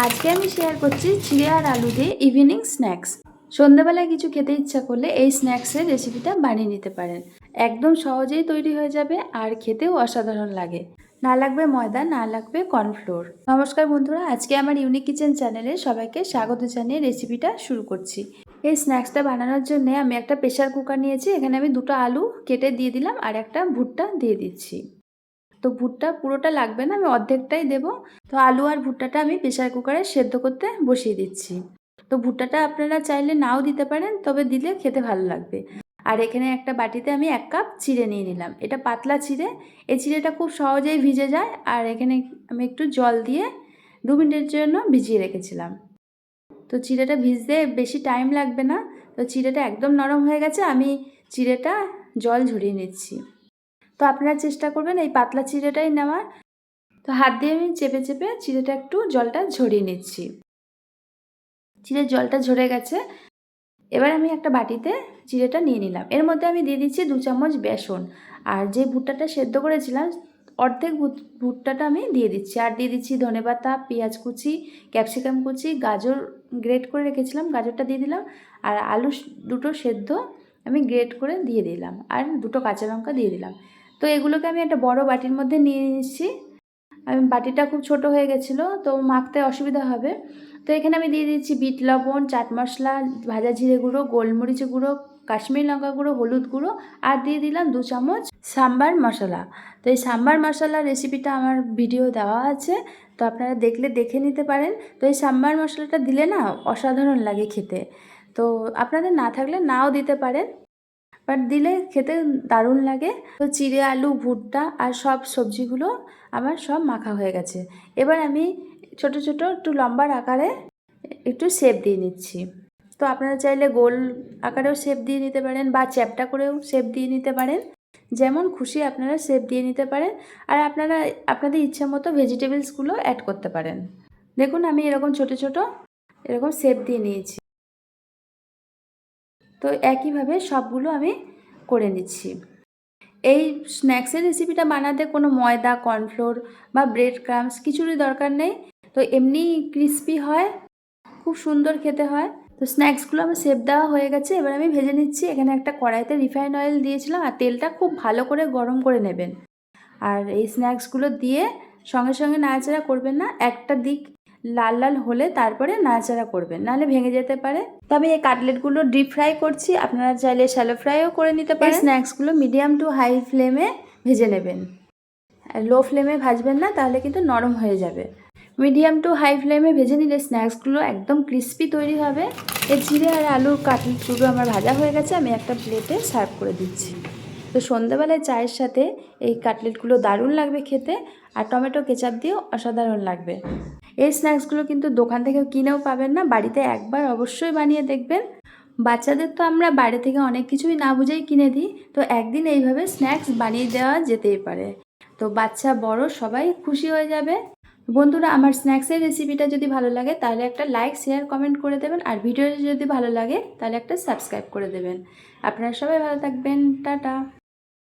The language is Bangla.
আজকে আমি শেয়ার করছি চিড়ে আর আলু দিয়ে ইভিনিং স্ন্যাক্স। সন্ধ্যাবেলায় কিছু খেতে ইচ্ছা করলে এই স্ন্যাক্সের রেসিপিটা বানিয়ে নিতে পারেন। একদম সহজেই তৈরি হয়ে যাবে আর খেতেও অসাধারণ লাগে। না লাগবে ময়দা, না লাগবে কর্নফ্লোর। নমস্কার বন্ধুরা, আজকে আমার ইউনিক কিচেন চ্যানেলে সবাইকে স্বাগত জানিয়ে রেসিপিটা শুরু করছি। এই স্ন্যাক্সটা বানানোর জন্য আমি একটা প্রেশার কুকার নিয়েছি। এখানে আমি দুটো আলু কেটে দিয়ে দিলাম আর একটা ভুট্টা দিয়ে দিচ্ছি। তো ভুট্টা পুরোটা লাগবে না, আমি অর্ধেকটাই দেবো। তো আলু আর ভুট্টাটা আমি প্রেশার কুকারে সেদ্ধ করতে বসিয়ে দিচ্ছি। তো ভুট্টাটা আপনারা চাইলে নাও দিতে পারেন, তবে দিলে খেতে ভালো লাগবে। আর এখানে একটা বাটিতে আমি 1 কাপ চিড়ে নিয়ে নিলাম। এটা পাতলা চিড়ে, এই চিড়েটা খুব সহজেই ভিজে যায়। আর এখানে আমি একটু জল দিয়ে 2 মিনিটের জন্য ভিজিয়ে রেখেছিলাম। তো চিড়েটা ভিজতে বেশি টাইম লাগবে না। তো চিড়েটা একদম নরম হয়ে গেছে, আমি চিড়েটা জল ঝরিয়ে নিচ্ছি। তো আপনারা চেষ্টা করবেন এই পাতলা চিড়েটাই নেওয়ার। তো হাত দিয়ে আমি চেপে চেপে চিড়েটা একটু জলটা ঝরিয়ে নিচ্ছি। চিড়ের জলটা ঝরে গেছে। এবার আমি একটা বাটিতে চিড়েটা নিয়ে নিলাম। এর মধ্যে আমি দিয়ে দিচ্ছি 2 চামচ বেসন। আর যে ভুট্টাটা সেদ্ধ করেছিলাম অর্ধেক ভুট্টাটা আমি দিয়ে দিচ্ছি। আর দিয়ে দিচ্ছি ধনেপাতা, পেঁয়াজ কুচি, ক্যাপসিকাম কুচি, গাজর গ্রেট করে রেখেছিলাম, গাজরটা দিয়ে দিলাম। আর আলু দুটো সেদ্ধ আমি গ্রেট করে দিয়ে দিলাম। আর 2টো কাঁচা লঙ্কা দিয়ে দিলাম। তো এগুলোকে আমি একটা বড় বাটির মধ্যে নিয়ে নিচ্ছি। আমি বাটিটা খুব ছোট হয়ে গেছিলো, তো মাখতে অসুবিধা হবে। তো এখানে আমি দিয়ে দিচ্ছি বিট লবণ, চাট মশলা, ভাজা জিরে গুঁড়ো, গোলমরিচ গুঁড়ো, কাশ্মীরি লঙ্কা গুঁড়ো, হলুদ গুঁড়ো, আর দিয়ে দিলাম 2 চামচ সাম্বার মশলা। তো এই সাম্বার মশলা রেসিপিটা আমার ভিডিও দেওয়া আছে, তো আপনারা দেখলে দেখে নিতে পারেন। তো এই সাম্বার মশলাটা দিলে না অসাধারণ লাগে খেতে। তো আপনাদের না থাকলে নাও দিতে পারেন, বাট দিলে খেতে দারুণ লাগে। তো চিড়ে, আলু, ভুট্টা আর সব সবজিগুলো আমার সব মাখা হয়ে গেছে। এবার আমি ছোট ছোট একটু লম্বার আকারে একটু শেপ দিয়ে নিচ্ছি। তো আপনারা চাইলে গোল আকারেও শেপ দিয়ে নিতে পারেন বা চ্যাপ্টা করেও শেপ দিয়ে নিতে পারেন, যেমন খুশি আপনারা শেপ দিয়ে নিতে পারেন। আর আপনারা আপনাদের ইচ্ছা মতো ভেজিটেবলসগুলো অ্যাড করতে পারেন। দেখুন আমি এরকম ছোট ছোট এরকম শেপ দিয়ে নিয়েছি। তো একইভাবে সবগুলো আমি করে নিচ্ছি। এই স্ন্যাক্সের রেসিপিটা বানাতে কোনো ময়দা, কর্নফ্লোর বা ব্রেড ক্রাম্বস কিছুরই দরকার নেই। তো এমনি ক্রিস্পি হয়, খুব সুন্দর খেতে হয়। তো স্ন্যাক্সগুলো আমার শেপ দেওয়া হয়ে গেছে। এবার আমি ভেজে নিচ্ছি। এখানে একটা কড়াইতে রিফাইন অয়েল দিয়েছিলাম, আর তেলটা খুব ভালো করে গরম করে নেবেন। আর এই স্ন্যাক্সগুলো দিয়ে সঙ্গে সঙ্গে নাড়াচাড়া করবেন না, একটা দিক লাল লাল হলে তারপরে নাড়াচাড়া করবেন, নাহলে ভেঙে যেতে পারে। তবে এই কাটলেটগুলো ডিপ ফ্রাই করছি, আপনারা চাইলে শ্যালো ফ্রাইও করে নিতে পারেন। স্ন্যাক্সগুলো মিডিয়াম টু হাই ফ্লেমে ভেজে নেবেন, লো ফ্লেমে ভাজবেন না, তাহলে কিন্তু নরম হয়ে যাবে। মিডিয়াম টু হাই ফ্লেমে ভেজে নিলে স্ন্যাক্সগুলো একদম ক্রিস্পি তৈরি হবে। এই জিরে আর আলুর কাটলেটগুলো আমার ভাজা হয়ে গেছে, আমি একটা প্লেটে সার্ভ করে দিচ্ছি। তো সন্ধ্যাবেলায় চায়ের সাথে এই কাটলেটগুলো দারুণ লাগবে খেতে, আর টমেটো কেচাপ দিয়েও অসাধারণ লাগবে। এই স্ন্যাক্সগুলো কিন্তু দোকান থেকে কিনেও পাবেন না, বাড়িতে একবার অবশ্যই বানিয়ে দেখবেন। বাচ্চাদের তো আমরা বাইরে থেকে অনেক কিছুই না বুঝেই কিনে দিই, তো একদিন এইভাবে স্ন্যাক্স বানিয়ে দেওয়া যেতেই পারে। তো বাচ্চা বড় সবাই খুশি হয়ে যাবে। বন্ধুরা, আমার স্ন্যাক্সের রেসিপিটা যদি ভালো লাগে তাহলে একটা লাইক, শেয়ার, কমেন্ট করে দেবেন। আর ভিডিওটা যদি ভালো লাগে তাহলে একটা সাবস্ক্রাইব করে দেবেন। আপনারা সবাই ভালো থাকবেন। টাটা।